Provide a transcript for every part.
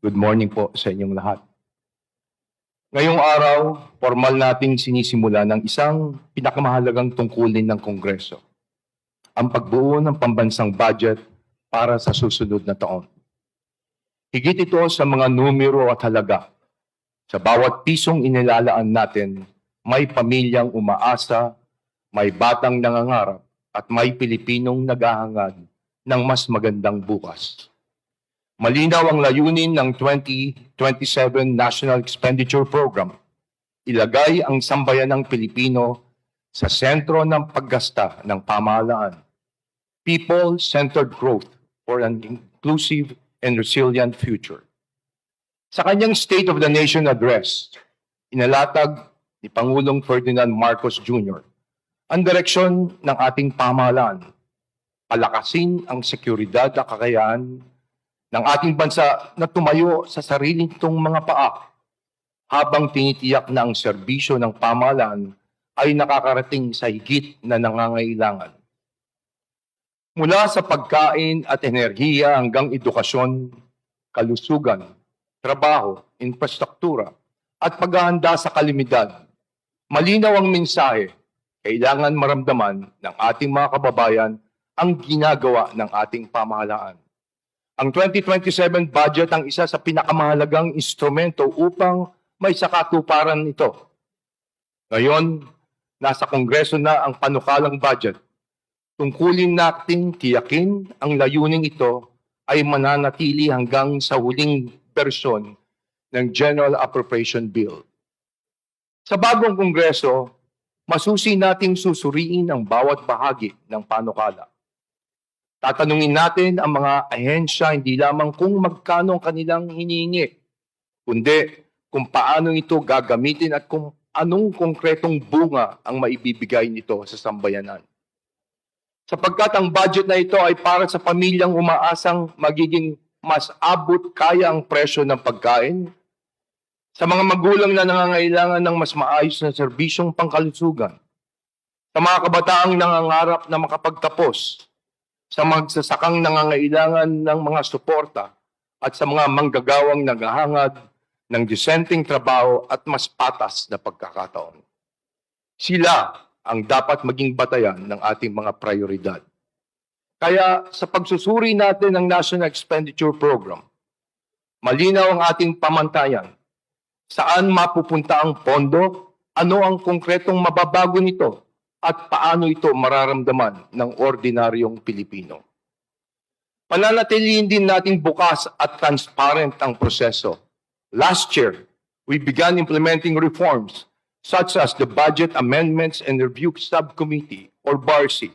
Good morning po sa inyong lahat. Ngayong araw, formal nating sinisimula ng isang pinakamahalagang tungkulin ng Kongreso, ang pagbuo ng pambansang budget para sa susunod na taon. Higit ito sa mga numero at halaga. Sa bawat pisong inilalaan natin, may pamilyang umaasa, may batang nangangarap, at may Pilipinong naghahangad ng mas magandang bukas. Malinaw ang layunin ng 2027 National Expenditure Program. Ilagay ang sambayanang Pilipino sa sentro ng paggasta ng pamahalaan. People-centered growth for an inclusive and resilient future. Sa kanyang State of the Nation address, inalatag ni Pangulong Ferdinand Marcos Jr. ang direksyon ng ating pamahalaan. Palakasin ang seguridad at kakayahan ng ating bansa na tumayo sa sarili nitong mga paa habang tinitiyak na ang serbisyo ng pamahalaan ay nakakarating sa higit na nangangailangan. Mula sa pagkain at enerhiya hanggang edukasyon, kalusugan, trabaho, infrastruktura at paghahanda sa kalamidad, malinaw ang mensahe, kailangan maramdaman ng ating mga kababayan ang ginagawa ng ating pamahalaan. Ang 2027 budget ang isa sa pinakamahalagang instrumento upang may sakatuparan ito. Ngayon, nasa Kongreso na ang panukalang budget. Tungkulin natin tiyakin ang layuning ito ay mananatili hanggang sa huling bersyon ng General Appropriation Bill. Sa bagong Kongreso, masusi nating susuriin ang bawat bahagi ng panukala. Tatanungin natin ang mga ahensya hindi lamang kung magkano ang kanilang hinihingi, kundi kung paano ito gagamitin at kung anong konkretong bunga ang maibibigay nito sa sambayanan. Sapagkat ang budget na ito ay para sa pamilyang umaasang magiging mas abot kaya ang presyo ng pagkain, sa mga magulang na nangangailangan ng mas maayos na serbisyong pangkalusugan, sa mga kabataang nangangarap na makapagtapos, sa magsasakang nangangailangan ng mga suporta at sa mga manggagawang naghahangad ng disenteng trabaho at mas patas na pagkakataon. Sila ang dapat maging batayan ng ating mga prioridad. Kaya sa pagsusuri natin ng National Expenditure Program, malinaw ang ating pamantayan. Saan mapupunta ang pondo? Ano ang konkretong mababago nito? At paano ito mararamdaman ng ordinaryong Pilipino. Pananatilihin din nating bukas at transparent ang proseso. Last year, we began implementing reforms such as the Budget Amendments and Review Subcommittee or BARC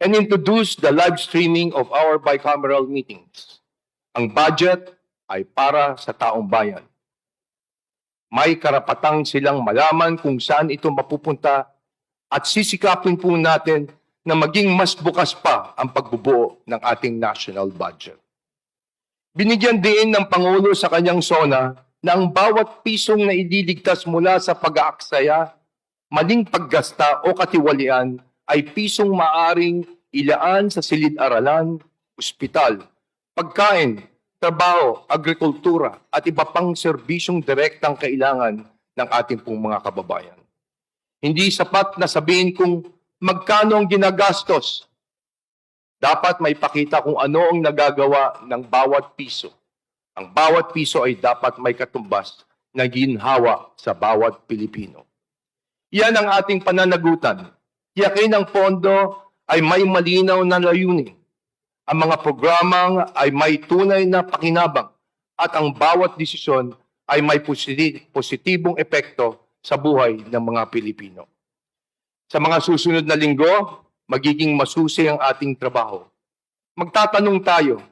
and introduced the live streaming of our bicameral meetings. Ang budget ay para sa taong bayan. May karapatang silang malaman kung saan ito mapupunta at sisikapin po natin na maging mas bukas pa ang pagbubuo ng ating national budget. Binigyan din ng Pangulo sa kanyang SONA na ang bawat pisong na ililigtas mula sa pag-aaksaya, maling paggasta o katiwalian ay pisong maaring ilaan sa silid-aralan, ospital, pagkain, trabaho, agrikultura at iba pang serbisyong direktang kailangan ng ating pong mga kababayan. Hindi sapat na sabihin kung magkano ang ginagastos. Dapat may pakita kung ano ang nagagawa ng bawat piso. Ang bawat piso ay dapat may katumbas na ginhawa sa bawat Pilipino. Yan ang ating pananagutan. Tiyakin ang pondo ay may malinaw na layunin. Ang mga programang ay may tunay na pakinabang at ang bawat desisyon ay may positibong epekto sa buhay ng mga Pilipino. Sa mga susunod na linggo, magiging masusi ang ating trabaho. Magtatanong tayo,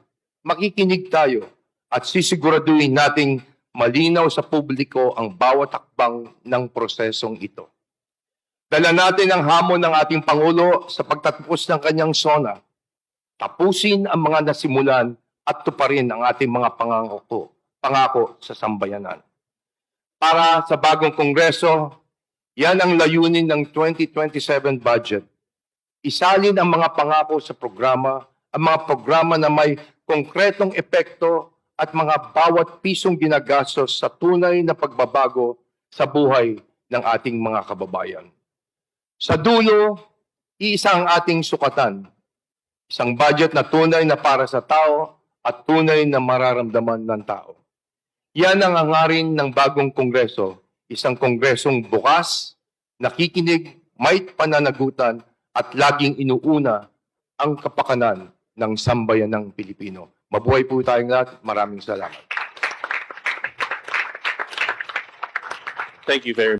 makikinig tayo, at sisiguraduhin nating malinaw sa publiko ang bawat hakbang ng prosesong ito. Dala natin ang hamon ng ating Pangulo sa pagtatapos ng kanyang SONA. Tapusin ang mga nasimulan at tuparin ang ating mga pangako sa sambayanan. Para sa bagong Kongreso, yan ang layunin ng 2027 budget. Isalin ang mga pangako sa programa, ang mga programa na may konkretong epekto at mga bawat pisong ginagastos sa tunay na pagbabago sa buhay ng ating mga kababayan. Sa dulo, iisa ang ating sukatan. Isang budget na tunay na para sa tao at tunay na mararamdaman ng tao. Yan ang hangarin ng bagong kongreso, isang kongresong bukas, nakikinig, may pananagutan at laging inuuna ang kapakanan ng sambayanang Pilipino. Mabuhay po tayong lahat. Maraming salamat. Thank you very